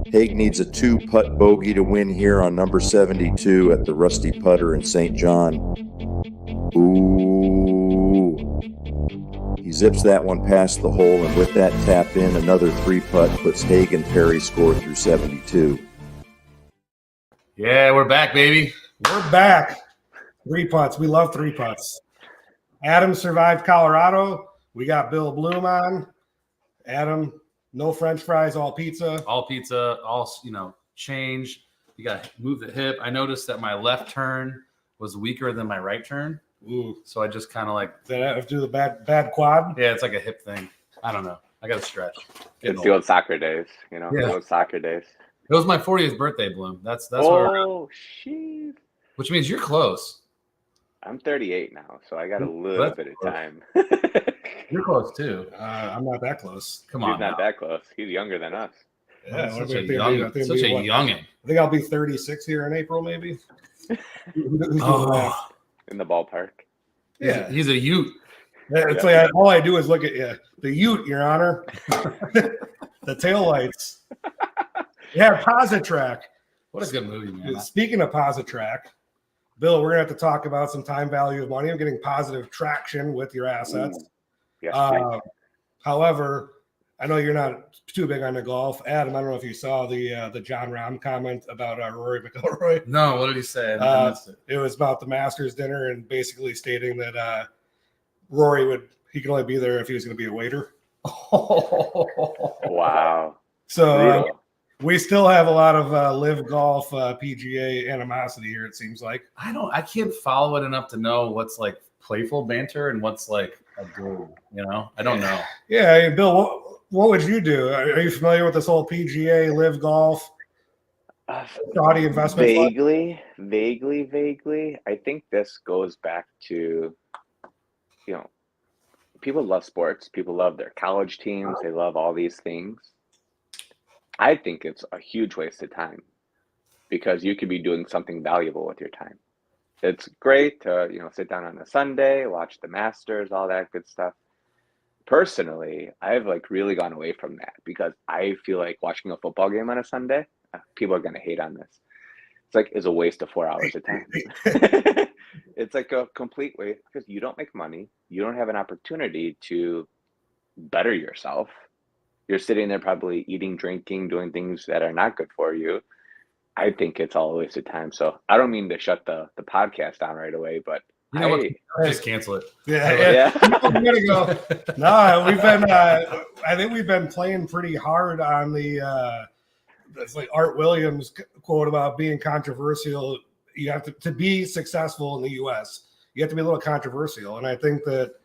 Haig needs a 2-putt bogey to win here on number 72 at the Rusty Putter in St. John. Ooh. He zips that one past the hole, and with that tap in, another 3-putt puts Haig and Perry score through 72. Yeah, we're back, baby. We're back. 3 putts. We love 3 putts. Adam survived Colorado. We got Bill Bloom on. Adam, no French fries, all pizza. All pizza, all, change. You got to move the hip. I noticed that my left turn was weaker than my right turn. Ooh. So I just kind of like. Did I have to do the bad quad? Yeah, it's like a hip thing. I don't know. I got to stretch. It's the old soccer days, the old soccer days. It was my 40th birthday, Bloom. That's oh, shit. Which means you're close. I'm 38 now, so I got a little bit of time. You're close too. I'm not that close. Come on. He's not that close. He's younger than us. Yeah, such a youngin. I think I'll be 36 here in April, maybe. In the ballpark. Yeah, he's a Ute. Yeah, it's like all I do is look at the Ute, Your Honor. The taillights. Yeah, Positrack. What a good movie, man. Speaking of Positrack, Bill, we're gonna have to talk about some time value of money. I'm getting positive traction with your assets. Yes, however, I know you're not too big on the golf. Adam, I don't know if you saw the John Rahm comment about Rory McIlroy. No, what did he say? It was about the Masters dinner and basically stating that Rory he could only be there if he was going to be a waiter. Wow. So we still have a lot of live golf PGA animosity here, it seems like. I can't follow it enough to know what's like playful banter and what's like a goal, I don't know. Yeah, Bill, what would you do? Are you familiar with this whole PGA live golf Saudi investment? Vaguely. I think this goes back to, people love sports. People love their college teams. They love all these things. I think it's a huge waste of time because you could be doing something valuable with your time. It's great to, sit down on a Sunday, watch the Masters, all that good stuff. Personally, I've really gone away from that because I feel like watching a football game on a Sunday, people are going to hate on this. It's a waste of 4 hours of time. It's like a complete waste because you don't make money. You don't have an opportunity to better yourself. You're sitting there probably eating, drinking, doing things that are not good for you. I think it's all a waste of time. So I don't mean to shut the podcast down right away, but just cancel it. Yeah. I'm gonna go. No, we've been. I think we've been playing pretty hard on the. It's like Art Williams quote about being controversial. You have to be successful in the U.S. You have to be a little controversial, and I think that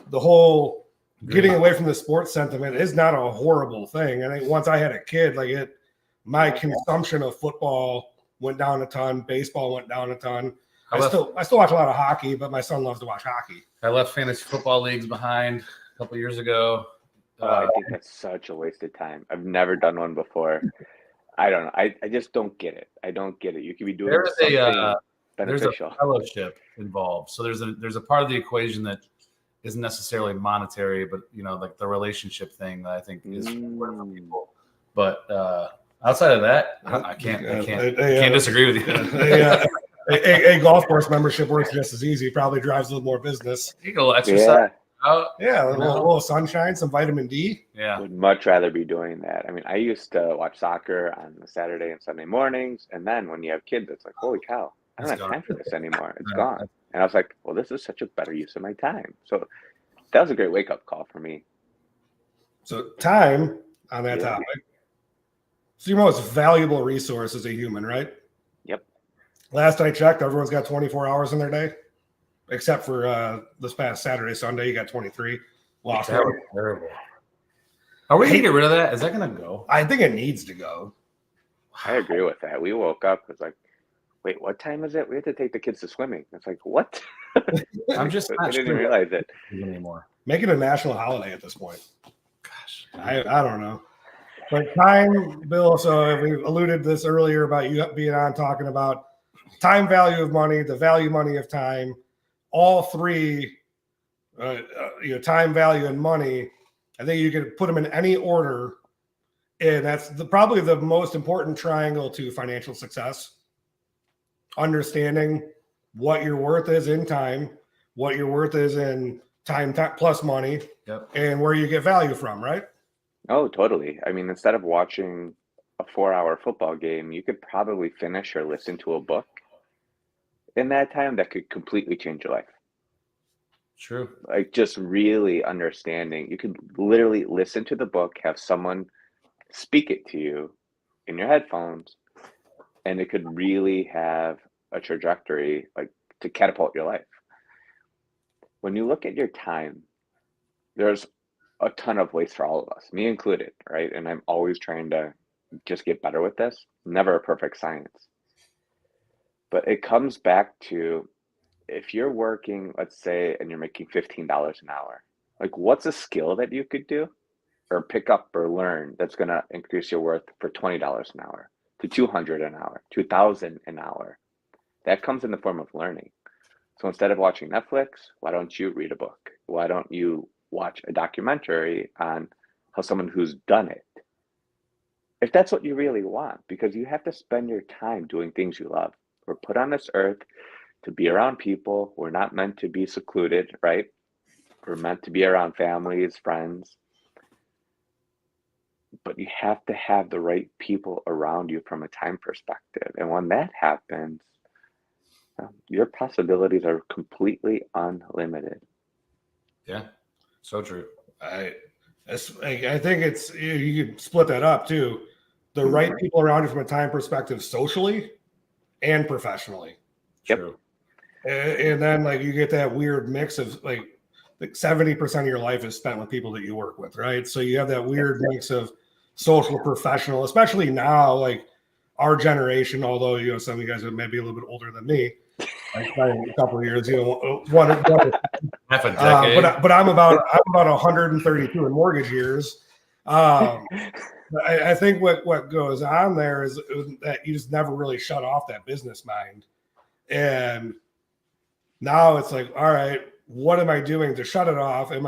the whole getting away from the sports sentiment is not a horrible thing. I think once I had a kid, my consumption of football went down a ton. Baseball went down a ton. I still watch a lot of hockey, but my son loves to watch hockey. I left fantasy football leagues behind a couple years ago. I think that's such a waste of time. I've never done one before. I don't know. I just don't get it. I don't get it. You could be doing something beneficial. There's a fellowship involved. So there's a part of the equation that isn't necessarily monetary, but the relationship thing that I think is important for people. But outside of that, I can't disagree with you. A golf course membership works just as easy. Probably drives a little more business. You go exercise. A little sunshine, some vitamin D. Yeah. Would much rather be doing that. I mean, I used to watch soccer on the Saturday and Sunday mornings, and then when you have kids, it's like, holy cow, I don't have time for this anymore. It's gone. And I was like, well, this is such a better use of my time. So that was a great wake-up call for me. So time on that topic. It's your most valuable resource as a human, right? Yep. Last I checked, everyone's got 24 hours in their day, except for this past Saturday, Sunday. You got 23. Lost. That was terrible. Are we gonna get rid of that? Is that gonna go? I think it needs to go. I agree with that. We woke up. It's like, wait, what time is it? We have to take the kids to swimming. It's like, what? I'm just I didn't realize it anymore. Make it a national holiday at this point. Gosh, I don't know. But time, Bill, so we alluded to this earlier about you being on talking about time value of money, the value money of time, all three, time value and money. I think you could put them in any order And that's probably the most important triangle to financial success. Understanding what your worth is in time, what your worth is in time plus money, Yep. and where you get value from, right? Oh, totally. I mean, instead of watching a 4-hour football game, you could probably finish or listen to a book in that time that could completely change your life. True. Like just really understanding. You could literally listen to the book, have someone speak it to you in your headphones, and it could really have a trajectory like to catapult your life. When you look at your time, there's a ton of waste for all of us, me included, right? And I'm always trying to just get better with this. Never a perfect science. But it comes back to if you're working, let's say, and you're making $15 an hour, like what's a skill that you could do or pick up or learn that's going to increase your worth for $20 an hour to $200 an hour, $2,000 an hour? That comes in the form of learning. So instead of watching Netflix, why don't you read a book? Why don't you watch a documentary on how someone who's done it? If that's what you really want, because you have to spend your time doing things you love. We're put on this earth to be around people. We're not meant to be secluded, right? We're meant to be around families, friends. But you have to have the right people around you from a time perspective. And when that happens, your possibilities are completely unlimited. Yeah, so true. I think it's, you can split that up too. The right people around you from a time perspective, socially and professionally. Yep. True. And then like you get that weird mix of like 70% of your life is spent with people that you work with, right? So you have that weird mix of social, professional, especially now, like our generation, although, you know, some of you guys are maybe a little bit older than me, like by a couple of years, you know, Half a decade. but I'm about 132 in mortgage years. I think what goes on there is that you just never really shut off that business mind. And now it's like, all right, what am I doing to shut it off? Can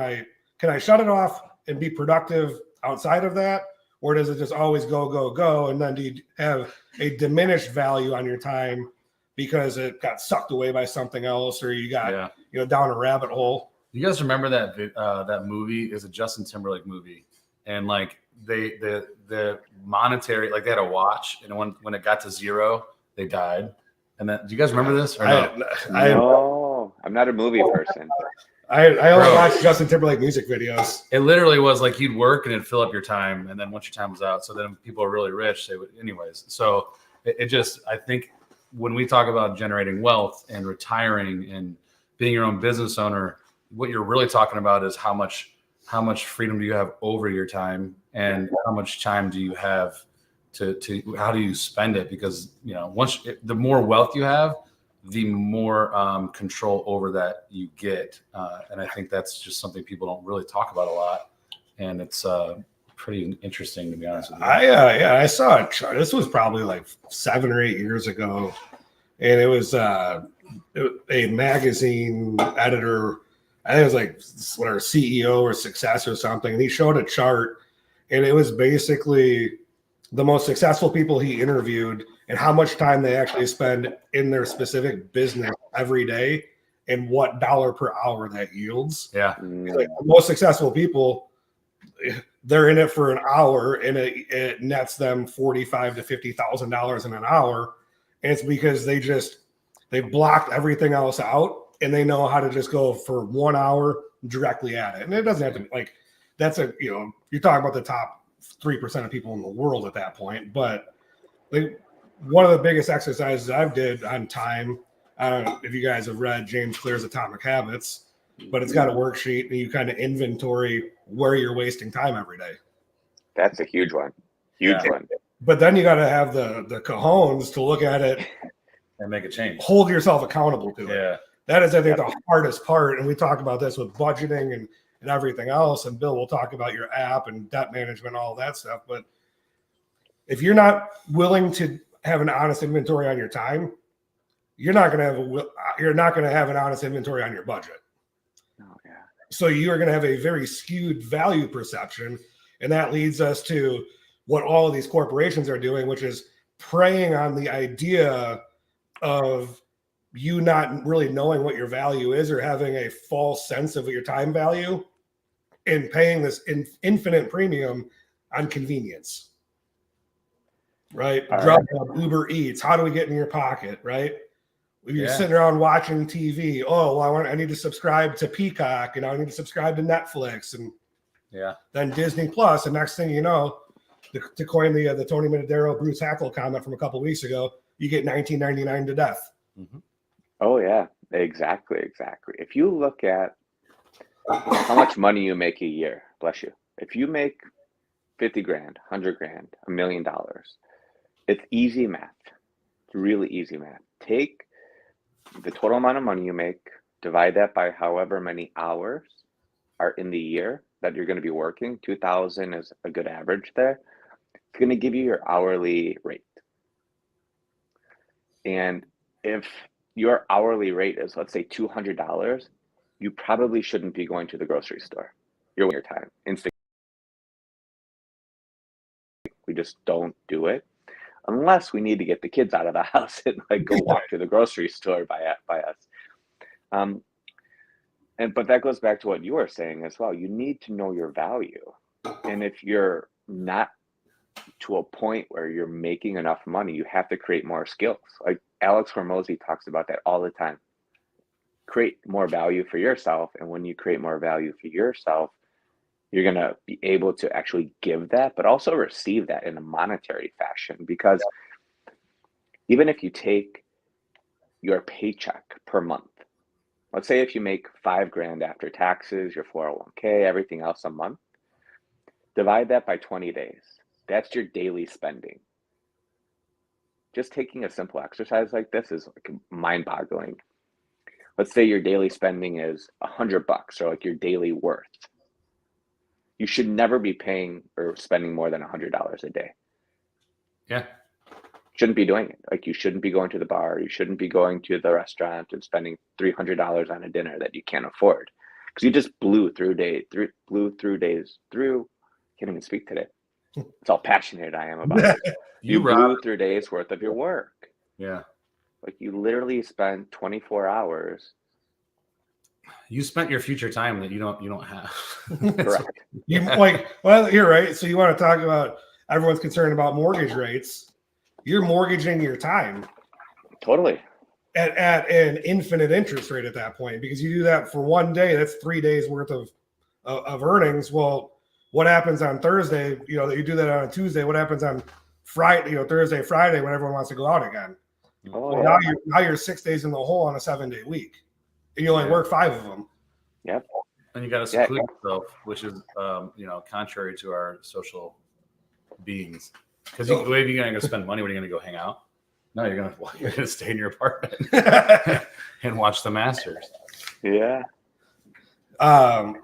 I shut it off and be productive outside of that? Or does it just always go, go, go? And then do you have a diminished value on your time because it got sucked away by something else, or you got, you know, down a rabbit hole? You guys remember that movie? Is a Justin Timberlake movie, and like the monetary, like they had a watch, and when it got to zero, they died. And then, do you guys remember this? Or no? No, I'm not a movie person. I only watch Justin Timberlake music videos. It literally was like you'd work and it'd fill up your time, and then once your time was out, so then people are really rich, they would anyways. So it just, I think when we talk about generating wealth and retiring and being your own business owner, what you're really talking about is how much freedom do you have over your time, and how much time do you have to how do you spend it? Because, you know, the more wealth you have, the more control over that you get. And I think that's just something people don't really talk about a lot. And it's pretty interesting, to be honest with you. I saw a chart. This was probably like 7 or 8 years ago. And it was a magazine editor. I think it was like whatever, CEO or success or something. And he showed a chart, and it was basically the most successful people he interviewed and how much time they actually spend in their specific business every day and what dollar per hour that yields. Yeah. Like the most successful people, they're in it for an hour and it nets them $45,000 to $50,000 in an hour. And it's because they blocked everything else out, and they know how to just go for 1 hour directly at it. And it doesn't have to, like, that's you're talking about the top 3% of people in the world at that point. But like, one of the biggest exercises I've did on time, I don't know if you guys have read James Clear's Atomic Habits, but it's got a worksheet and you kind of inventory where you're wasting time every day. That's a huge one. Huge one. But then you got to have the cojones to look at it And make a change. Hold yourself accountable to it. Yeah. That is, I think, the hardest part. And we talk about this with budgeting and everything else. And Bill will talk about your app and debt management, all that stuff. But if you're not willing to have an honest inventory on your time, you're not going to have an honest inventory on your budget. Oh, yeah. So you are going to have a very skewed value perception. And that leads us to what all of these corporations are doing, which is preying on the idea of you not really knowing what your value is or having a false sense of your time value and paying this infinite premium on convenience. Right? All Grubhub, Uber Eats, how do we get in your pocket, right? You're Yeah. sitting around watching TV. Oh, well, I need to subscribe to Peacock, and I need to subscribe to Netflix, and Yeah. then Disney Plus. And next thing you know, to coin the Tony Minadero Bruce Hackle comment from a couple weeks ago, you get $19.99 to death. Mhm. Oh yeah, exactly. If you look at how much money you make a year, bless you. If you make 50 grand, 100 grand, $1 million, it's easy math. It's really easy math. Take the total amount of money you make, divide that by however many hours are in the year that you're going to be working. 2,000 is a good average there. It's going to give you your hourly rate. And if your hourly rate is, let's say, $200, you probably shouldn't be going to the grocery store. You're wasting your time. We just don't do it unless we need to get the kids out of the house and like go walk to the grocery store by us. But that goes back to what you were saying as well. You need to know your value. And if you're not to a point where you're making enough money, you have to create more skills. Like Alex Hormozy talks about that all the time. Create more value for yourself. And when you create more value for yourself, you're going to be able to actually give that, but also receive that in a monetary fashion. Because even if you take your paycheck per month, let's say if you make $5 grand after taxes, your 401k, everything else a month, divide that by 20 days. That's your daily spending. Just taking a simple exercise like this is like mind-boggling. Let's say your daily spending is $100, or like your daily worth. You should never be paying or spending more than $100 a day. Yeah. Shouldn't be doing it. Like you shouldn't be going to the bar. You shouldn't be going to the restaurant and spending $300 on a dinner that you can't afford because you just blew through days. Can't even speak today. It's how passionate I am about it. You blew through days worth of your work. Yeah. Like you literally spent 24 hours. You spent your future time that you don't have. Correct. You're right. So you want to talk about everyone's concerned about mortgage rates. You're mortgaging your time. Totally. At an infinite interest rate at that point, because you do that for one day, that's 3 days worth of earnings. Well, what happens on Thursday? You know, that you do that on a Tuesday. What happens on Friday? You know, Thursday, Friday, when everyone wants to go out again. Oh, Well, yeah. now you're 6 days in the hole on a 7-day week, and you only work 5 of them. Yep. And you got to seclude yourself, which is contrary to our social beings. Because you're going to go spend money when you're going to go hang out. No, you're going to stay in your apartment and watch the Masters. Yeah. All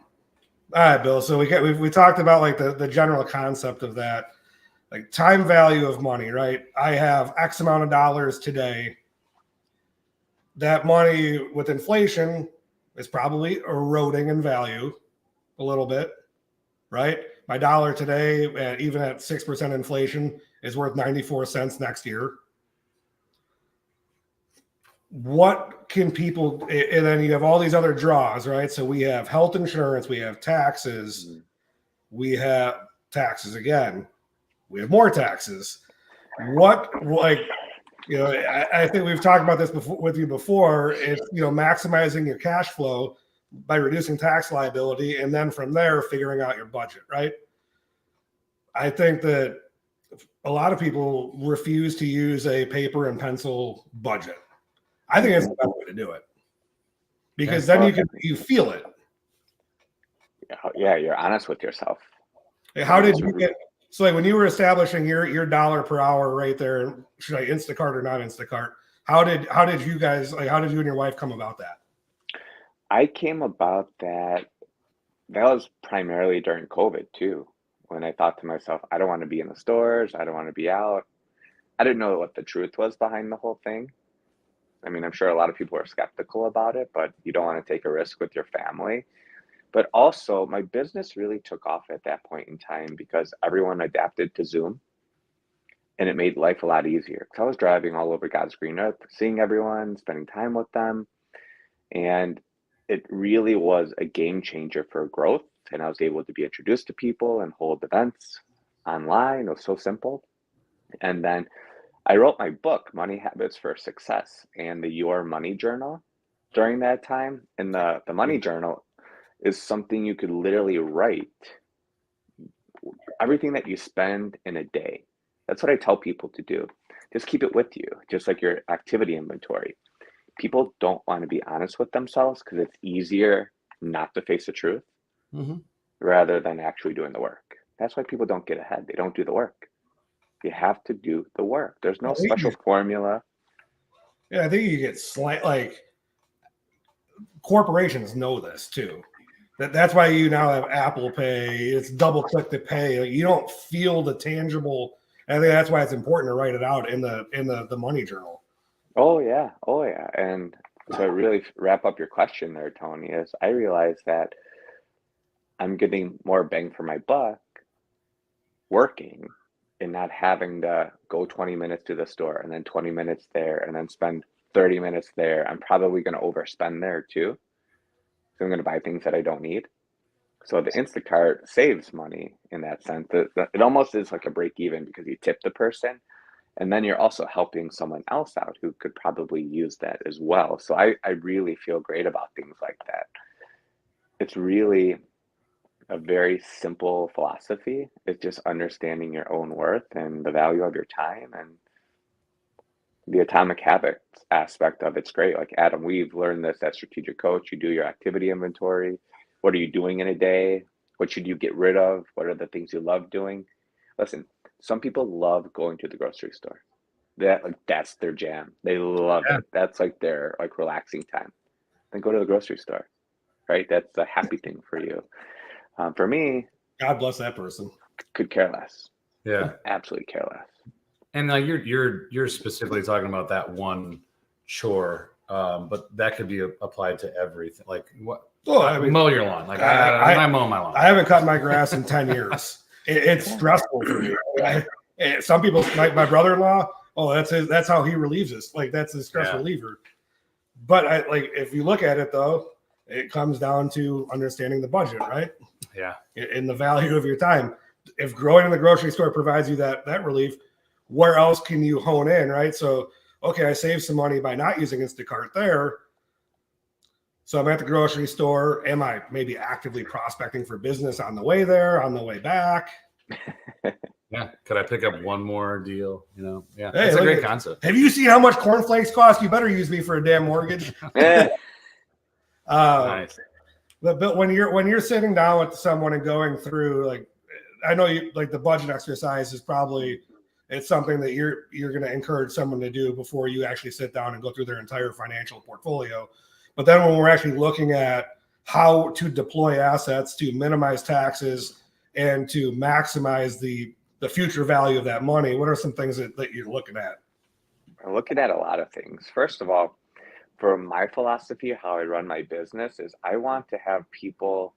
right, Bill. So we talked about like the general concept of that, like time value of money, right? I have X amount of dollars today. That money with inflation is probably eroding in value a little bit, right? My dollar today, even at 6% inflation, is worth 94 cents next year. What can people, and then you have all these other draws, right? So we have health insurance, we have taxes, we have taxes again, we have more taxes. I think we've talked about this with you before. It's, maximizing your cash flow by reducing tax liability, and then from there, figuring out your budget, right? I think that a lot of people refuse to use a paper and pencil budget. I think that's the best way to do it, because then you feel it. Yeah, you're honest with yourself. How did you get? So, like when you were establishing your dollar per hour right there, should I Instacart or not Instacart? How did you guys, like, how did you and your wife come about that? I came about that. That was primarily during COVID too, when I thought to myself, I don't want to be in the stores. I don't want to be out. I didn't know what the truth was behind the whole thing. I mean, I'm sure a lot of people are skeptical about it, but you don't want to take a risk with your family. But also, my business really took off at that point in time because everyone adapted to Zoom, and it made life a lot easier. Because I was driving all over God's green earth, seeing everyone, spending time with them, and it really was a game changer for growth. And I was able to be introduced to people and hold events online. It was so simple. And then I wrote my book, Money Habits for Success, and the Your Money Journal during that time. And the Money Journal is something you could literally write everything that you spend in a day. That's what I tell people to do. Just keep it with you, just like your activity inventory. People don't want to be honest with themselves because it's easier not to face the truth rather than actually doing the work. That's why people don't get ahead. They don't do the work. You have to do the work. There's no special formula. Yeah, I think you get like corporations know this too. That's why you now have Apple Pay. It's double click to pay. Like, you don't feel the tangible. I think that's why it's important to write it out in the money journal. Oh yeah. And to really wrap up your question there, Tony, is I realized that I'm getting more bang for my buck working and not having to go 20 minutes to the store and then 20 minutes there and then spend 30 minutes there. I'm probably going to overspend there too. So I'm going to buy things that I don't need. So the Instacart saves money in that sense. It almost is like a break even because you tip the person and then you're also helping someone else out who could probably use that as well. So I really feel great about things like that. It's really a very simple philosophy. It's just understanding your own worth and the value of your time, and the atomic habits aspect of it's great. Like Adam, we've learned this at Strategic Coach. You do your activity inventory. What are you doing in a day? What should you get rid of? What are the things you love doing? Listen, some people love going to the grocery store. That's their jam. They love it. That's like their relaxing time. Then go to the grocery store, right? That's a happy thing for you. For me, God bless that person. Could care less. Yeah, could absolutely care less. And you're specifically talking about that one chore, but that could be applied to everything. Like what? Oh, I mean, mow your lawn. Like I mow my lawn. I haven't cut my grass in 10 years. It's stressful for me. Some people, like my brother-in-law, that's how he relieves us. Like that's his stress reliever. But if you look at it though, it comes down to understanding the budget, right? Yeah. And the value of your time. If growing in the grocery store provides you that relief, where else can you hone in, right? So, okay, I saved some money by not using Instacart there. So I'm at the grocery store. Am I maybe actively prospecting for business on the way there, on the way back? Yeah. Could I pick up one more deal? Yeah. Hey, that's a great concept. Have you seen how much cornflakes cost? You better use me for a damn mortgage. Nice. But when you're sitting down with someone and going through, I know you like the budget exercise is probably it's something that you're going to encourage someone to do before you actually sit down and go through their entire financial portfolio. But then when we're actually looking at how to deploy assets to minimize taxes and to maximize the future value of that money, what are some things that you're looking at? I'm looking at a lot of things. First of all, for my philosophy, how I run my business is I want to have people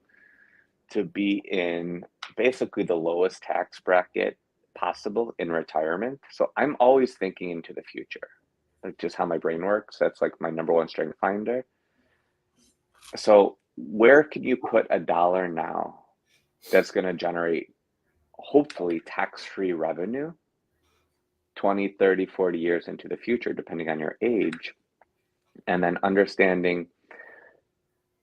to be in basically the lowest tax bracket possible in retirement. So I'm always thinking into the future, like just how my brain works. That's like my number one strength finder. So where can you put $1 now that's going to generate hopefully tax-free revenue 20, 30, 40 years into the future, depending on your age? And then understanding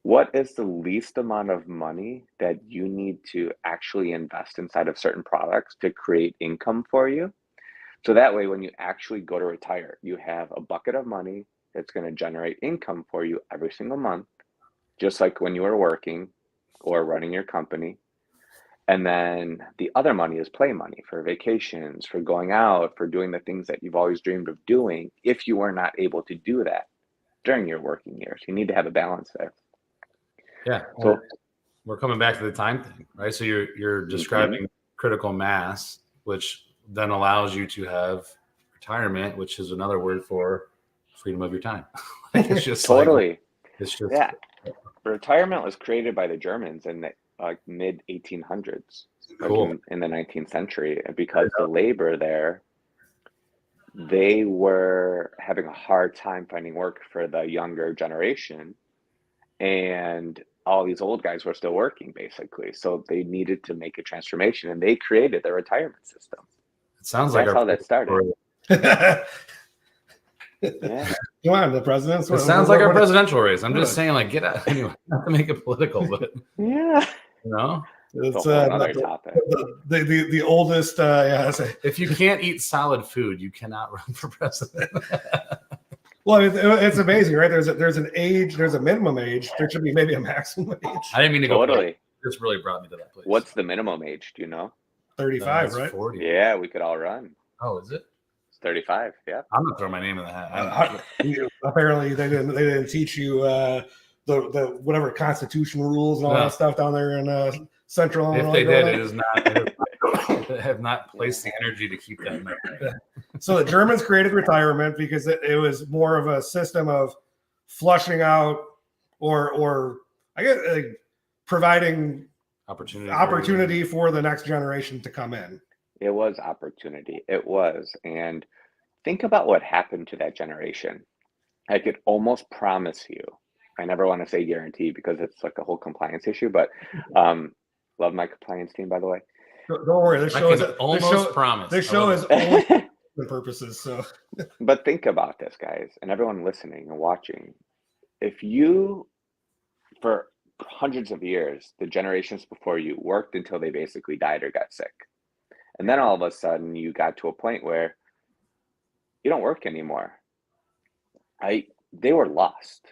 what is the least amount of money that you need to actually invest inside of certain products to create income for you. So that way, when you actually go to retire, you have a bucket of money that's going to generate income for you every single month, just like when you were working or running your company. And then the other money is play money for vacations, for going out, for doing the things that you've always dreamed of doing. If you were not able to do that during your working years, you need to have a balance there. Yeah. So we're coming back to the time thing, right? So you're describing critical mass, which then allows you to have retirement, which is another word for freedom of your time. It's just totally. It's just retirement was created by the Germans in the mid 1800s, Cool. in the 19th century, and because the labor there, they were having a hard time finding work for the younger generation, and all these old guys were still working basically. So they needed to make a transformation, and they created the retirement system. It sounds like That's how that started. Yeah. Come on, the presidents. It sounds like our presidential race. I'm just saying, like, get out. Anyway, not to make it political, but Yeah. you know, It's Another topic. the oldest. if you can't eat solid food, you cannot run for president. Well, it's amazing, right? There's an age, there's a minimum age. There should be maybe a maximum age. I didn't mean to go. Totally. This really brought me to that place. What's the minimum age? Do you know? 35, It's right? 40. Yeah, we could all run. Oh, is it? It's 35. Yeah. I'm gonna throw my name in the hat. Apparently, they didn't teach you the whatever Constitution rules and all No. that stuff down there in Central. If Illinois they growing did, up. it is not. They have not placed the energy to keep that in there. So the Germans created retirement because it was more of a system of flushing out or I guess providing opportunity for the next generation to come in. It was opportunity. It was. And think about what happened to that generation. I could almost promise you, I never want to say guarantee because it's like a whole compliance issue, but love my compliance team, by the way. Don't worry, this I show is can almost promise. this I show love is it. only for purposes. So But think about this, guys, and everyone listening and watching. If you, for hundreds of years, the generations before you worked until they basically died or got sick. And then all of a sudden you got to a point where you don't work anymore. They were lost.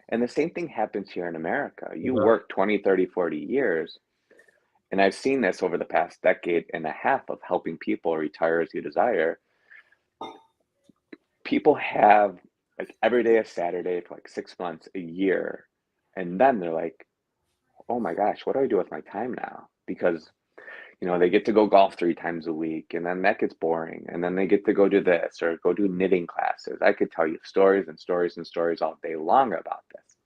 And the same thing happens here in America. You Yeah. work 20, 30, 40 years. And I've seen this over the past decade and a half of helping people retire as you desire. People have like every day is Saturday for like 6 months, a year. And then they're like, oh my gosh, what do I do with my time now? Because, they get to go golf 3 times a week, and then that gets boring. And then they get to go do this or go do knitting classes. I could tell you stories and stories and stories all day long about this.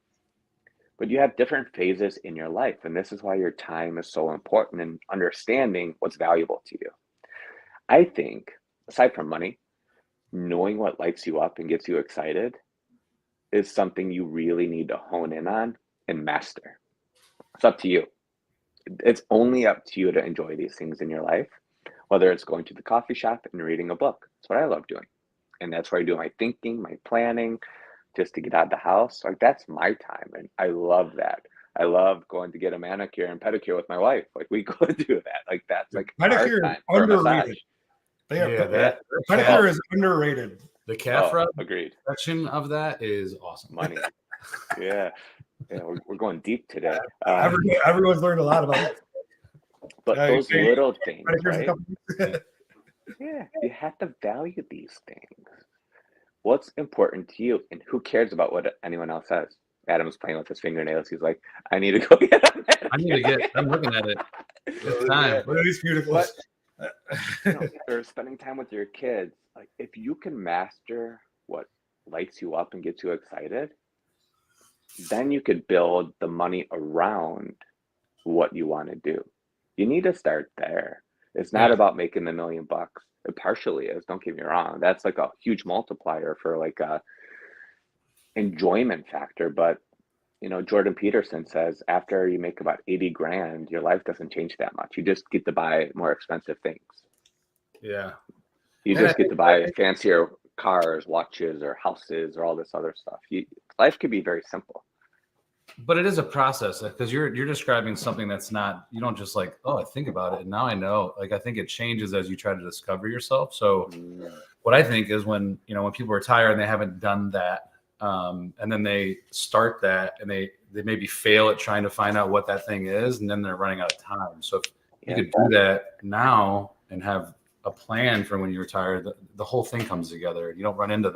But you have different phases in your life. And this is why your time is so important in understanding what's valuable to you. I think, aside from money, knowing what lights you up and gets you excited is something you really need to hone in on and master. It's up to you. It's only up to you to enjoy these things in your life, whether it's going to the coffee shop and reading a book. That's what I love doing. And that's where I do my thinking, my planning, just to get out of the house. Like, that's my time. And I love that. I love going to get a manicure and pedicure with my wife. Like, we go do that. Like, that's like pedicure our is time for a massage. underrated. Yeah, that Pedicure is underrated. the calf rub Agreed. section of that is awesome. Money. Yeah. We're going deep today. Everyone's learned a lot about it. But those okay. little things, Pedicure's a right? couple- Yeah, you have to value these things. What's important to you, and who cares about what anyone else says? Adam's playing with his fingernails. He's like, I need to go get a manicure. I need to get. I'm looking at it. It's time. Look at these beautiful. But or spending time with your kids. Like, if you can master what lights you up and gets you excited, then you could build the money around what you want to do. You need to start there. It's not about making the $1 million. It partially is, don't get me wrong. That's like a huge multiplier for like a enjoyment factor. But Jordan Peterson says after you make about 80 grand, your life doesn't change that much. You just get to buy more expensive things. Yeah. You just get to buy fancier cars, watches, or houses, or all this other stuff. Life could be very simple. But it is a process because you're describing something that's not, you don't just like, oh, I think about it and now I know. Like, I think it changes as you try to discover yourself. So what I think is when people retire and they haven't done that, and then they start that and they maybe fail at trying to find out what that thing is, and then they're running out of time. So if you could do that now and have a plan for when you retire, the whole thing comes together. You don't run into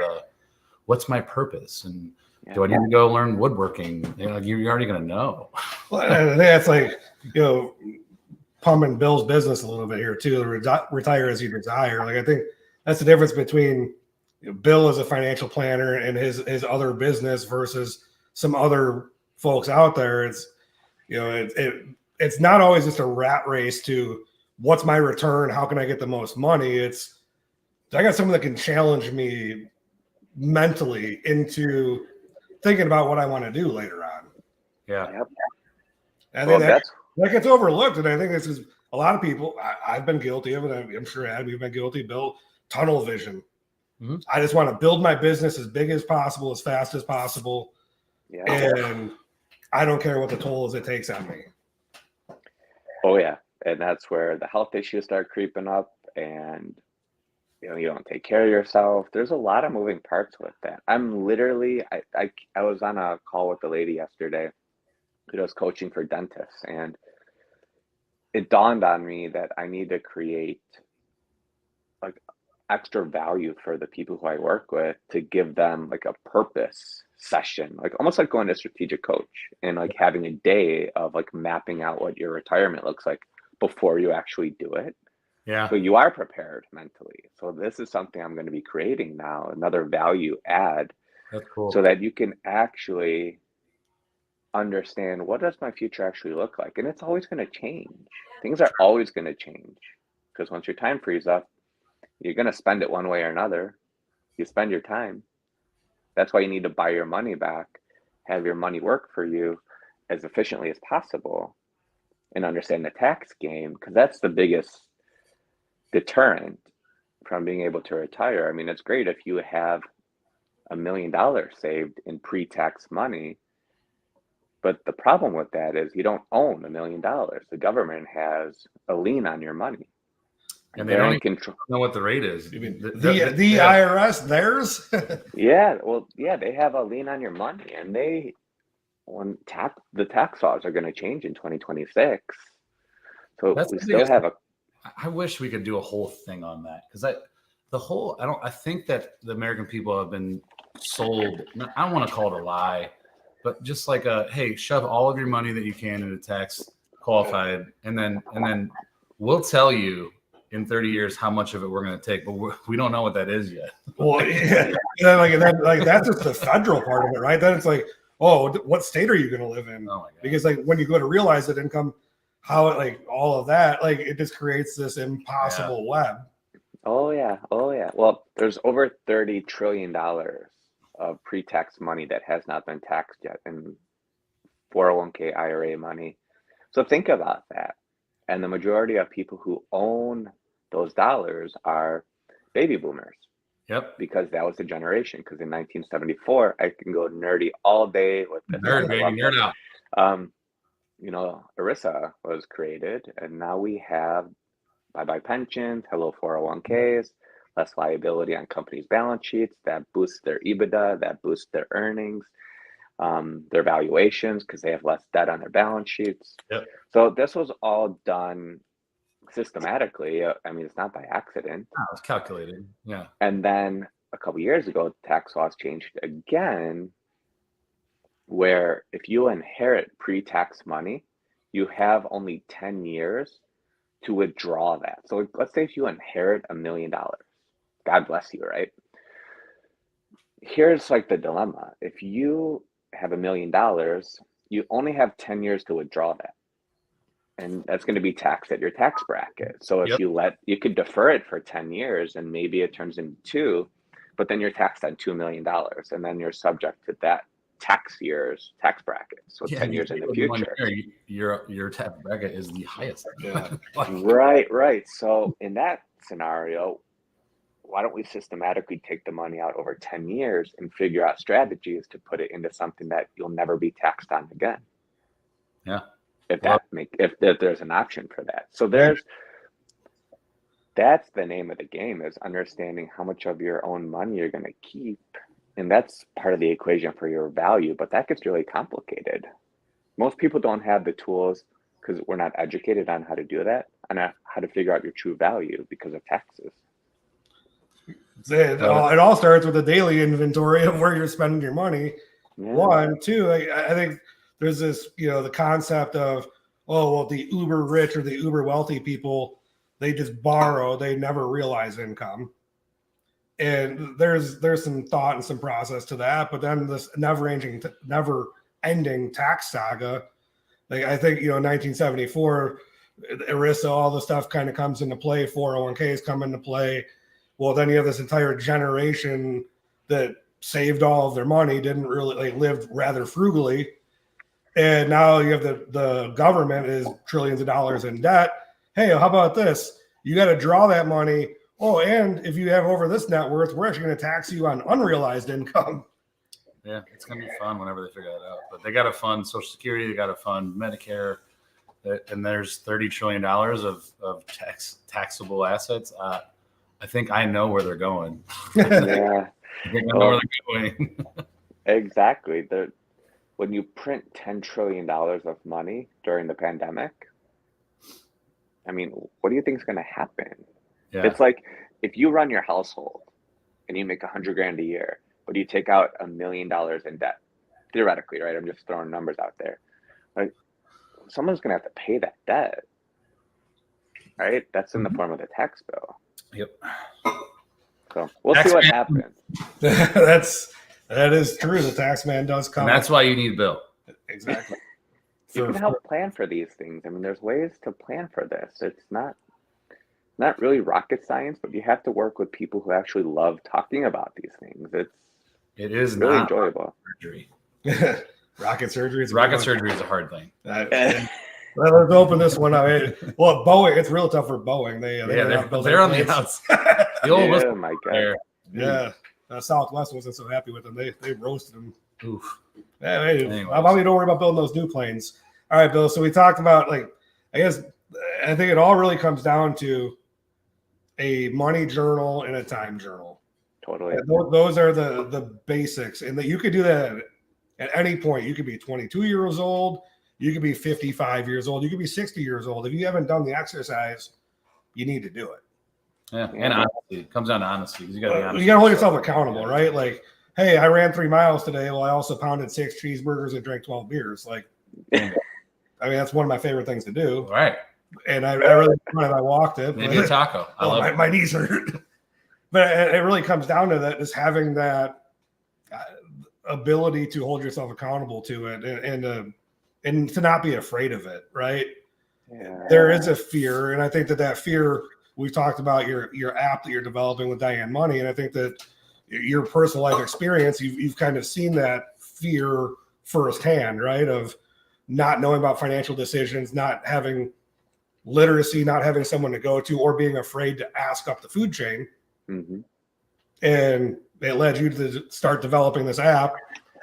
what's my purpose, and do I need to go learn woodworking? You're already going to know. Well, I think that's like, pumping Bill's business a little bit here too. Retire as you desire. Like, I think that's the difference between Bill as a financial planner and his other business versus some other folks out there, it's, you know, it's not always just a rat race to what's my return, how can I get the most money. It's, I got someone that can challenge me mentally into thinking about what I want to do later on. Yeah. Yep. I Well, think that's that gets overlooked, and I think this is a lot of people. I've been guilty of it. I'm sure Ed, we've been guilty. Built tunnel vision. Mhm. I just want to build my business as big as possible, as fast as possible, yeah. and I don't care what the tolls it takes on me. Oh yeah, and that's where the health issues start creeping up, and you know you don't take care of yourself. There's a lot of moving parts with that. I'm literally, I was on a call with a lady yesterday who does coaching for dentists, and it dawned on me that I need to create like extra value for the people who I work with to give them like a purpose session, like almost like going to a strategic coach and like having a day of like mapping out what your retirement looks like before you actually do it. Yeah. So you are prepared mentally. So this is something I'm going to be creating now, another value add, That's cool. so that you can actually understand what does my future actually look like. And it's always going to change. Things are always going to change because once your time frees up, you're going to spend it one way or another. You spend your time. That's why you need to buy your money back, have your money work for you as efficiently as possible, and understand the tax game, because that's the biggest deterrent from being able to retire. I mean, it's great if you have $1 million saved in pre-tax money, but the problem with that is you don't own $1 million. The government has a lien on your money. And they don't even control. know what the rate is. You mean The- the yeah. IRS, theirs? Yeah, well, yeah, they have a lien on your money, and the tax laws are going to change in 2026. So That's we the still biggest- have a I wish we could do a whole thing on that because I think that the American people have been sold. I don't want to call it a lie, but just like hey, shove all of your money that you can into tax qualified, and then we'll tell you in 30 years how much of it we're going to take, but we don't know what that is yet. Well, yeah. That's just the federal part of it, right? Then it's like, oh, what state are you going to live in? Oh my God. Because like when you go to realize that income, how it, like all of that, like it just creates this impossible web. Oh yeah. Well, there's over $30 trillion of pre-tax money that has not been taxed yet in 401k IRA money. So think about that. And the majority of people who own those dollars are baby boomers, Yep. because that was the generation. Because in 1974, I can go nerdy all day with this. Nerd, baby, nerd out. You know, ERISA was created, and now we have bye-bye pensions, hello 401ks, less liability on companies' balance sheets. That boosts their EBITDA, that boosts their earnings, their valuations, because they have less debt on their balance sheets. Yep. So this was all done systematically. I mean, it's not by accident. Oh, it's calculated. Yeah. And then a couple years ago, tax laws changed again, where if you inherit pre-tax money, you have only 10 years to withdraw that. So let's say if you inherit $1 million, God bless you, right? Here's like the dilemma. If you have $1 million, you only have 10 years to withdraw that. And that's going to be taxed at your tax bracket. So if you could defer it for 10 years and maybe it turns into 2, but then you're taxed on $2 million, and then you're subject to that tax year's tax bracket. So 10 years in the future. Your tax bracket is the highest. Yeah. Right. So in that scenario, why don't we systematically take the money out over 10 years and figure out strategies to put it into something that you'll never be taxed on again? Yeah. If there's an option for that. So that's the name of the game, is understanding how much of your own money you're going to keep. And that's part of the equation for your value, but that gets really complicated. Most people don't have the tools because we're not educated on how to do that, and how to figure out your true value because of taxes. It all starts with a daily inventory of where you're spending your money. Yeah. 1, 2, I think there's this, the concept of, oh, well, the uber rich or the uber wealthy people, they just borrow, they never realize income. And there's some thought and some process to that, but then this never ending tax saga. Like I think 1974, ERISA, all the stuff kind of comes into play. 401ks come into play. Well, then you have this entire generation that saved all of their money, didn't really lived rather frugally, and now you have the government is trillions of dollars in debt. Hey, how about this? You got to draw that money. Oh, and if you have over this net worth, we're actually going to tax you on unrealized income. Yeah, it's gonna be fun whenever they figure that out. But they got to fund Social Security, they got to fund Medicare, and there's $30 trillion of taxable assets. I think I know where they're going. Yeah, I think I know where they're going. exactly. When you print $10 trillion of money during the pandemic, I mean, what do you think is going to happen? Yeah. It's like if you run your household and you make $100,000 a year, but you take out $1 million in debt, theoretically, right? I'm just throwing numbers out there. Like, someone's going to have to pay that debt, right? That's in the form of the tax bill. Yep. So we'll see what happens. That is true. The tax man does come. And that's why you need Bill. Exactly. You can help plan for these things. I mean, there's ways to plan for this. It's not really rocket science, but you have to work with people who actually love talking about these things. It is really not enjoyable. Surgery. Rocket surgery. Rocket surgery is a hard thing. Let's open this one up. Well, Boeing, it's real tough for Boeing. They're on the outside. The old Yeah, my God. there. Yeah. Southwest wasn't so happy with them. They roasted them. Oof. Yeah, Anyways. how about we don't worry about building those new planes? All right, Bill. So we talked about I think it all really comes down to a money journal and a time journal. Totally. Those are the basics, and that you could do that at any point. You could be 22 years old, you could be 55 years old, you could be 60 years old. If you haven't done the exercise, you need to do it. Yeah, and honesty. It comes down to honesty. You got to be honest. You got to hold yourself accountable, right? Like, hey, I ran 3 miles today. Well, I also pounded 6 cheeseburgers and drank 12 beers. Like, I mean, that's one of my favorite things to do. All right. And I really when I walked it. Maybe a taco. I love it. My knees hurt. But it really comes down to that, just having that ability to hold yourself accountable to it and to not be afraid of it, right? Yeah. There is a fear, and I think that fear, we've talked about your app that you're developing with Diane Money, and I think that your personal life experience, you've kind of seen that fear firsthand, right? Of not knowing about financial decisions, not having literacy, not having someone to go to, or being afraid to ask up the food chain. Mm-hmm. And it led you to start developing this app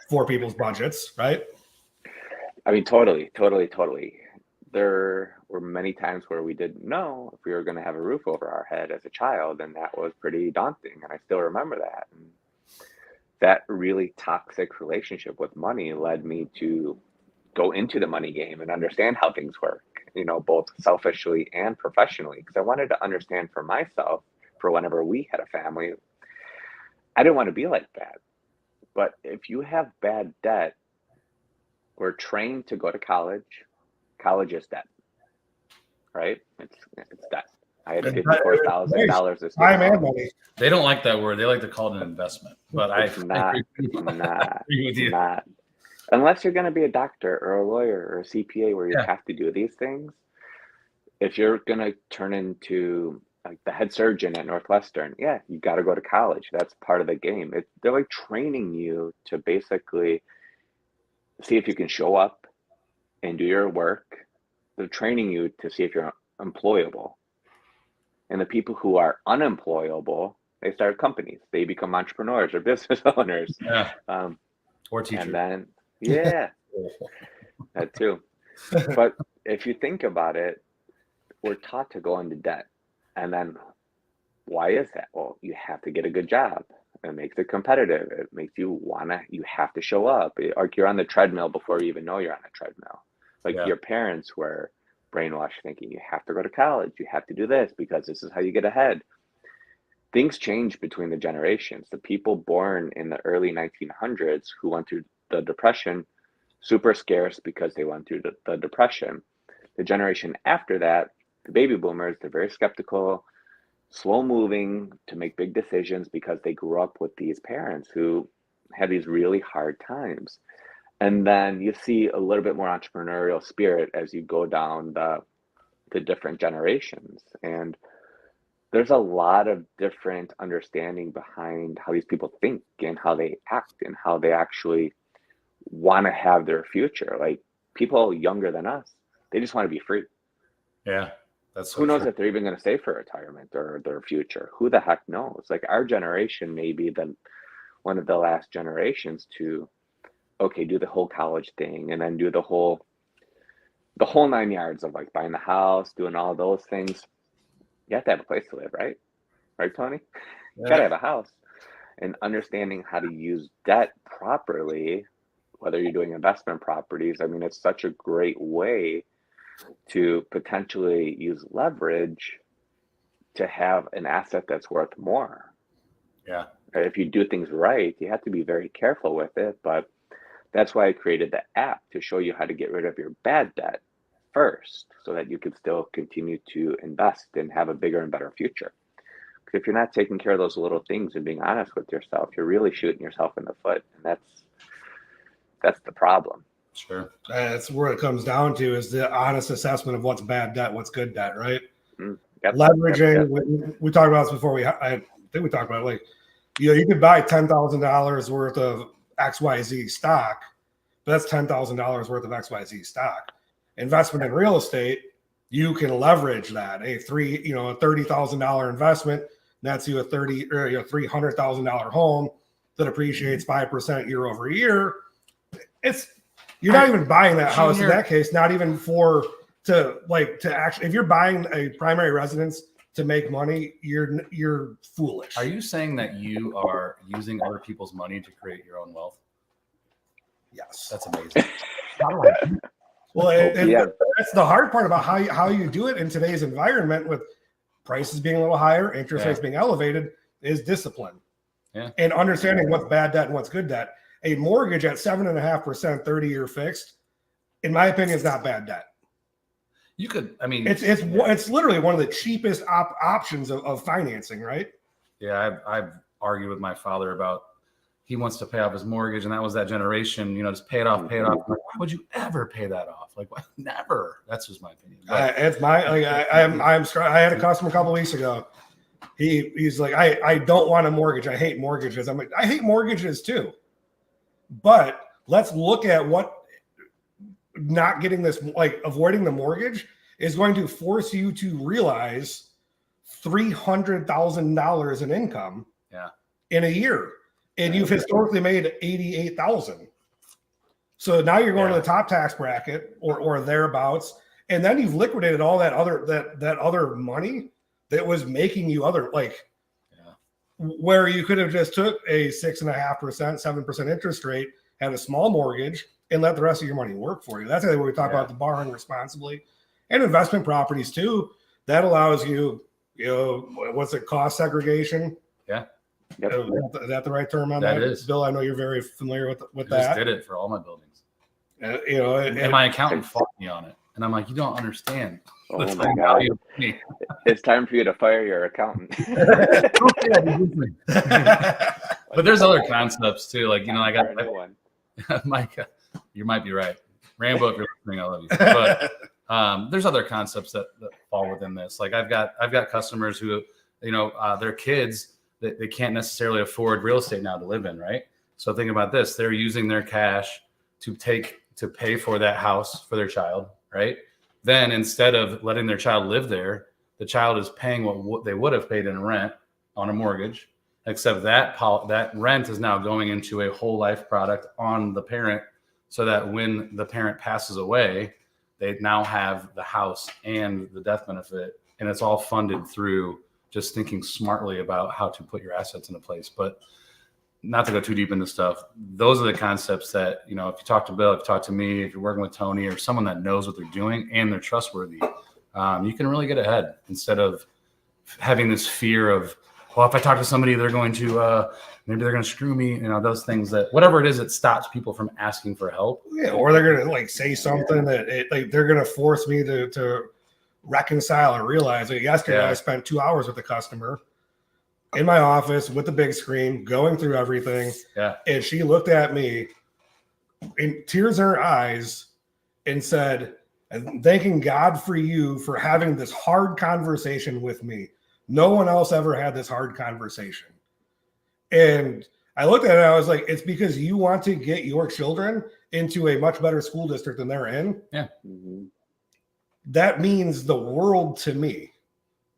for people's budgets, right? I mean, totally. There were many times where we didn't know if we were going to have a roof over our head as a child, and that was pretty daunting. And I still remember that. And that really toxic relationship with money led me to go into the money game and understand how things work, both selfishly and professionally, because I wanted to understand for myself, for whenever we had a family, I didn't want to be like that. But if you have bad debt, we're trained to go to college. College is debt, right? It's debt. I had $54,000 this year. Time and money. They don't like that word. They like to call it an investment. But It's not. agree with you. Not. Unless you're going to be a doctor or a lawyer or a CPA where you have to do these things. If you're going to turn into like the head surgeon at Northwestern, you got to go to college. That's part of the game. They're like training you to basically see if you can show up and do your work. They're training you to see if you're employable. And the people who are unemployable, they start companies. They become entrepreneurs or business owners. Yeah. Or teachers. And then, that too. But if you think about it, we're taught to go into debt. And then why is that? Well, you have to get a good job. It makes it competitive. It makes you you have to show up. Like you're on the treadmill before you even know you're on a treadmill. Like your parents were brainwashed thinking you have to go to college. You have to do this because this is how you get ahead. Things change between the generations. The people born in the early 1900s who went through the Depression, super scarce because they went through the Depression. The generation after that, the baby boomers, they're very skeptical, slow moving to make big decisions because they grew up with these parents who had these really hard times. And then you see a little bit more entrepreneurial spirit as you go down the different generations. And there's a lot of different understanding behind how these people think and how they act and how they actually want to have their future. Like people younger than us, they just want to be free. Yeah. That's so Who knows true. if they're even going to stay for retirement or their future? Who the heck knows? Like our generation may be one of the last generations to, okay, do the whole college thing and then do the whole 9 yards of like buying the house, doing all those things. You have to have a place to live, right? Right, Tony? You gotta have a house. And understanding how to use debt properly, whether you're doing investment properties, I mean, it's such a great way to potentially use leverage to have an asset that's worth more. Yeah. If you do things right, you have to be very careful with it. But that's why I created the app to show you how to get rid of your bad debt first so that you can still continue to invest and have a bigger and better future. Because if you're not taking care of those little things and being honest with yourself, you're really shooting yourself in the foot. And that's the problem. Sure. That's where it comes down to is the honest assessment of what's bad debt, what's good debt, right? Yep. Leveraging. We talked about this before. I think we talked about it. Like, you could buy $10,000 worth of XYZ stock, but that's $10,000 worth of XYZ stock. Investment in real estate, you can leverage that. A $30,000 investment nets you a $300,000 home that appreciates 5% year over year. You're not even buying that house in that case. Not even to actually, if you're buying a primary residence to make money, you're foolish. Are you saying that you are using other people's money to create your own wealth? Yes. That's amazing. Well, that's the hard part about how you do it in today's environment with prices being a little higher, interest rates being elevated, is discipline. Yeah. And understanding what's bad debt and what's good debt. A mortgage at 7.5%, 30-year fixed, in my opinion, is not bad debt. You could, I mean, it's literally one of the cheapest options of financing, right? Yeah, I've argued with my father about he wants to pay off his mortgage, and that was that generation, just pay it off, pay it off. Like, why would you ever pay that off? Like, why? Never. That's just my opinion. It's my I had a customer a couple of weeks ago. He's like, I don't want a mortgage. I hate mortgages. I'm like, I hate mortgages too. But let's look at what not getting this, like avoiding the mortgage, is going to force you to realize $300,000 in income in a year. And you've historically made $88,000. So now you're going to the top tax bracket or thereabouts. And then you've liquidated all that other money that was making you where you could have just took a 6.5%, 7% interest rate, had a small mortgage, and let the rest of your money work for you. That's the way we talk about the borrowing responsibly, and investment properties too. That allows you, what's it, cost segregation? Yeah. Yep. Is that the right term on that? That is. Bill, I know you're very familiar with I that. just did it for all my buildings. And my accountant fought me on it. And I'm like, you don't understand. Oh my God. It's time for you to fire your accountant. But there's other concepts too. Like, I got one. Mike, you might be right. Rambo, if you're listening, I love you. But there's other concepts that fall within this. Like I've got customers who, their kids, they can't necessarily afford real estate now to live in, right? So think about this. They're using their cash to pay for that house for their child, right? Then instead of letting their child live there, the child is paying what they would have paid in rent on a mortgage, except that rent is now going into a whole life product on the parent, so that when the parent passes away, they now have the house and the death benefit, and it's all funded through just thinking smartly about how to put your assets into place. But not to go too deep into stuff, those are the concepts that, if you talk to Bill, if you talk to me, if you're working with Tony or someone that knows what they're doing and they're trustworthy, you can really get ahead instead of having this fear of, well, if I talk to somebody, they're going to, maybe they're going to screw me, those things that, whatever it is, that stops people from asking for help. Yeah, or they're going to say something that they're going to force me to reconcile or realize. Like yesterday, I spent 2 hours with a customer in my office with the big screen, going through everything. Yeah. And she looked at me in tears in her eyes and said, "I'm thanking God for you for having this hard conversation with me. No one else ever had this hard conversation." And I looked at it and I was like, it's because you want to get your children into a much better school district than they're in. Yeah. Mhm. That means the world to me.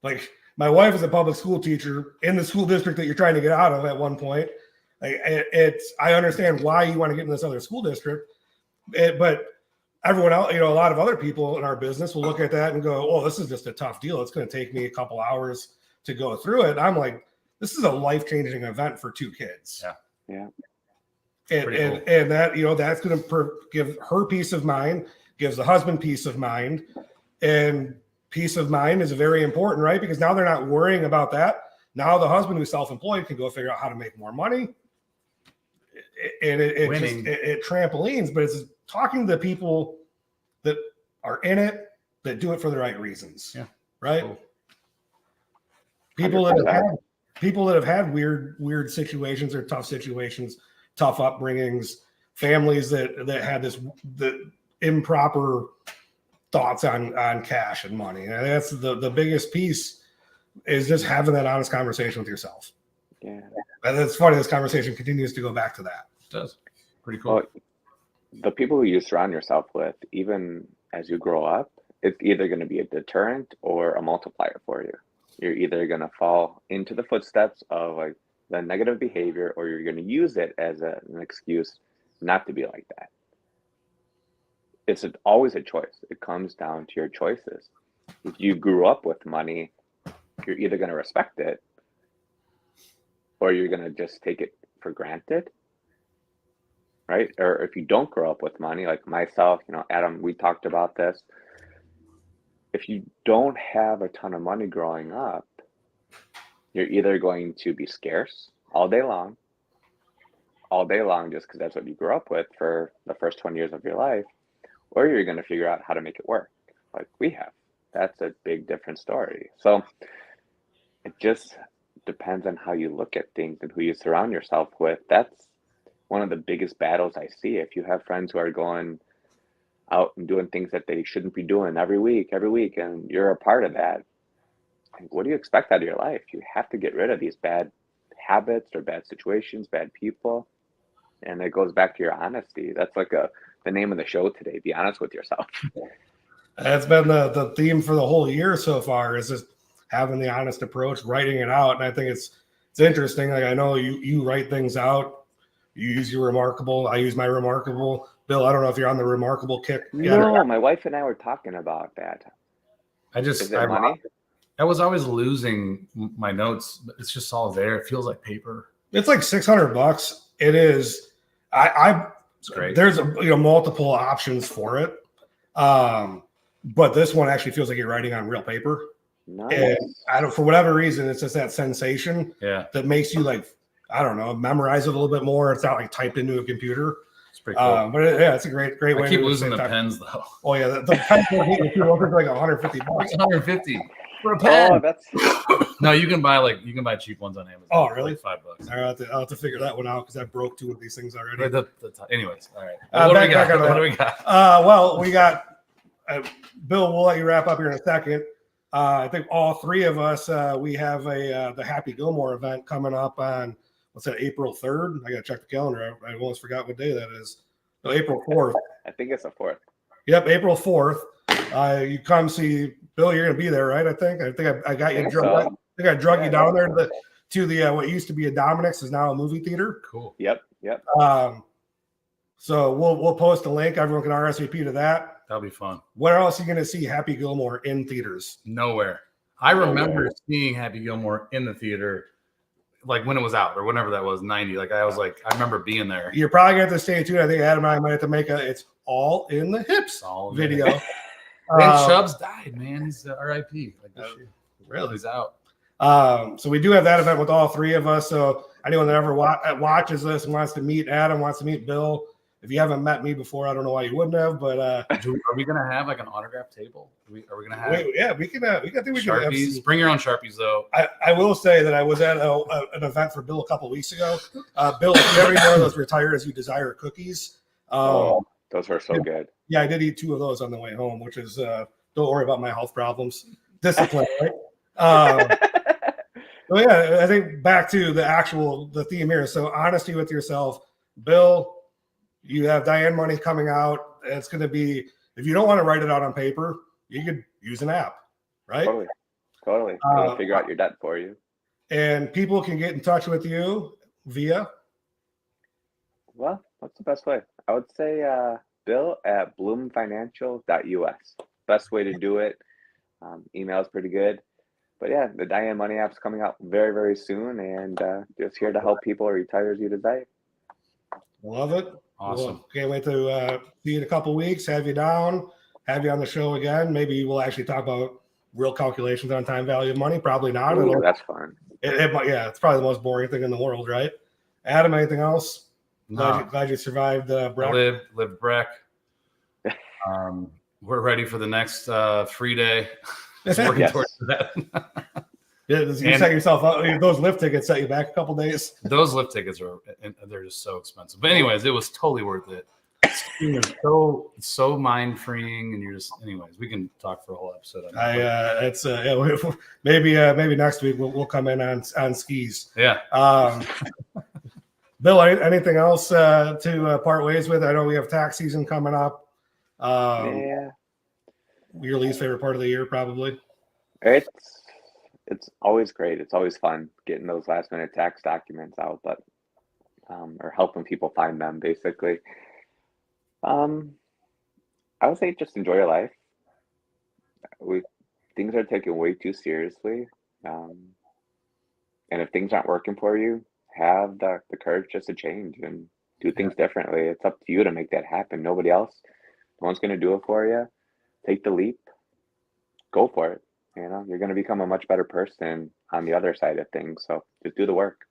Like, my wife is a public school teacher in the school district that you're trying to get out of at one point. Like, I understand why you want to get in this other school district, but everyone else, a lot of other people in our business will look at that and go, "Oh, this is just a tough deal. It's going to take me a couple hours to go through it." And I'm like, this is a life-changing event for 2 kids. Yeah. Yeah. And that, that's going to give her peace of mind, gives the husband peace of mind. And peace of mind is very important, right? Because now they're not worrying about that. Now the husband who's self-employed can go figure out how to make more money. And it trampolines, but it's talking to the people that are in it, that do it for the right reasons. Yeah. Right. Cool. People that have had weird situations or tough situations, tough upbringings, families that had the improper thoughts on cash and money. And that's the biggest piece, is just having that honest conversation with yourself. Yeah. And it's funny, this conversation continues to go back to that. It does. Pretty cool. Well, the people who you surround yourself with, even as you grow up, it's either going to be a deterrent or a multiplier for you. You're either going to fall into the footsteps of like the negative behavior, or you're going to use it as an excuse not to be like that. It's always a choice. It comes down to your choices. If you grew up with money, you're either going to respect it, or you're going to just take it for granted, right? Or if you don't grow up with money, like myself, Adam, we talked about this. If you don't have a ton of money growing up, you're either going to be scarce all day long, just because that's what you grew up with for the first 20 years of your life, or you're going to figure out how to make it work like we have. That's a big different story. So it just depends on how you look at things and who you surround yourself with. That's one of the biggest battles I see. If you have friends who are going out and doing things that they shouldn't be doing every week, and you're a part of that, like, what do you expect out of your life? You have to get rid of these bad habits or bad situations, bad people. And it goes back to your honesty. That's like the name of the show today. Be honest with yourself. That's been the theme for the whole year so far, is just having the honest approach, writing it out. And I think it's interesting. Like, I know you write things out. You use your Remarkable. I use my Remarkable. Bill, I don't know if you're on the Remarkable kick yet. No, my wife and I were talking about that. Is it money? I was always losing my notes, but it's just all there. It feels like paper. It's like $600. It is. It's great. There's multiple options for it, but this one actually feels like you're writing on real paper. Nice. And for whatever reason, it's just that sensation that makes you, like, I don't know, memorize it a little bit more. It's not like typed into a computer. It's pretty cool. But it's a great way. I keep losing the pens though. Oh yeah, the pens are like $150. $150 for a pen. Oh, that's No, you can buy cheap ones on Amazon. Oh, really? Like $5. I'll have to figure that one out, because I broke 2 of these things already. Anyways, all right. What do we got? Well, we got Bill. We'll let you wrap up here in a second. I think all 3 of us, we have the Happy Gilmore event coming up on, what's that, April 3rd? I got to check the calendar. I almost forgot what day that is. No, April 4th. I think it's the 4th. Yep, April 4th. You come see Bill. You're going to be there, right? I think I got you drunk. I think I drug you down there to the what used to be a Dominic's, is now a movie theater. Cool. Yep. So we'll post a link. Everyone can RSVP to that. That'll be fun. Where else are you going to see Happy Gilmore in theaters? Nowhere. I remember seeing Happy Gilmore in the theater, like when it was out or whenever that was, 90. Like I remember being there. You're probably going to have to stay tuned. I think Adam and I might have to make It's All in the Hips video. And Chubbs died, man. He's RIP. Like this year. Really? He's out. So we do have that event with all 3 of us. So anyone that ever watches this and wants to meet Adam, wants to meet Bill, if you haven't met me before, I don't know why you wouldn't have. But are we gonna have like an autograph table? Are we gonna have? Yeah, we can. I think we Sharpies. can. Bring your own Sharpies, though. I will say that I was at an event for Bill a couple weeks ago. Bill, if you ever know those retire as you desire cookies, Those are so good. Yeah, I did eat 2 of those on the way home, which is don't worry about my health problems. Discipline, right? So yeah, I think back to the theme here. So honesty with yourself. Bill, you have Diane Money coming out. It's going to be, if you don't want to write it out on paper, you could use an app, right? Totally. It'll figure out your debt for you. And people can get in touch with you via? Well, what's the best way? I would say Bill at bloomfinancial.us. Best way to do it. Email is pretty good. But yeah, the Diane Money app's coming out very, very soon, and just here to help people retire as you desire. Love it. Awesome. Well, can't wait to see you in a couple weeks, have you down, have you on the show again. Maybe we'll actually talk about real calculations on time value of money. Probably not. Ooh, that's fun. Yeah, it's probably the most boring thing in the world, right? Adam, anything else? No. Glad you survived Breck. Live Breck. We're ready for the next free day. Just working Yes. towards that. Yeah, you set yourself up. Those lift tickets set you back a couple days. Those lift tickets they're just so expensive. But anyways, it was totally worth it. Skiing is so mind freeing, and you're just anyways. We can talk for a whole episode on that. Maybe next week we'll come in on skis. Yeah. Bill, anything else to part ways with? I know we have tax season coming up. Yeah. Your least favorite part of the year, probably. It's always great. It's always fun getting those last minute tax documents out, but or helping people find them basically. I would say just enjoy your life. Things are taken way too seriously. And if things aren't working for you, have the courage just to change and do things differently. It's up to you to make that happen. Nobody else. No one's going to do it for you. Take the leap. Go for it. You know, you're going to become a much better person on the other side of things. So just do the work.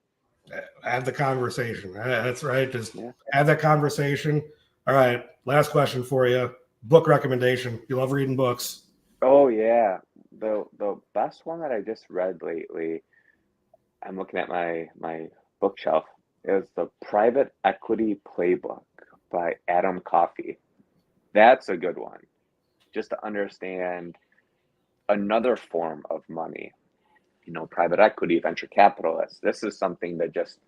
Have the conversation. That's right. Just have that conversation. All right. Last question for you. Book recommendation. You love reading books. Oh yeah. The best one that I just read lately, I'm looking at my bookshelf, is The Private Equity Playbook by Adam Coffey. That's a good one. Just to understand another form of money, private equity, venture capitalists. This is something that just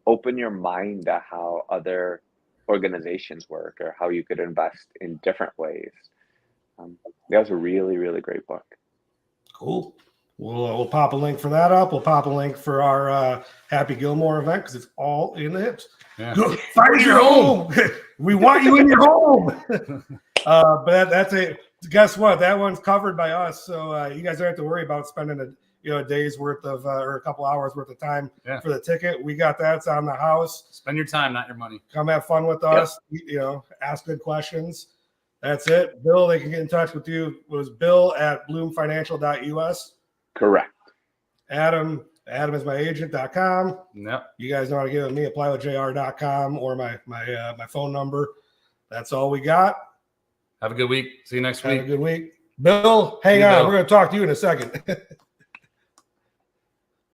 open your mind to how other organizations work or how you could invest in different ways. That was a really, really great book. Cool. We'll pop a link for that up. We'll pop a link for our Happy Gilmore event because it's all in the hips. Yeah. Find your home. We want you in your home. But that's it. Guess what? That one's covered by us, so you guys don't have to worry about spending a day's worth of or a couple hours worth of time for the ticket. We got that. It's on the house. Spend your time, not your money. Come have fun with us. Ask good questions. That's it. Bill, they can get in touch with you. It was Bill at bloomfinancial.us. Correct. Adam is my agent.com. Yep. You guys know how to get with me, applywithjr.com or my phone number. That's all we got. Have a good week. See you next week. Have a good week. Bill, hang on. We're going to talk to you in a second.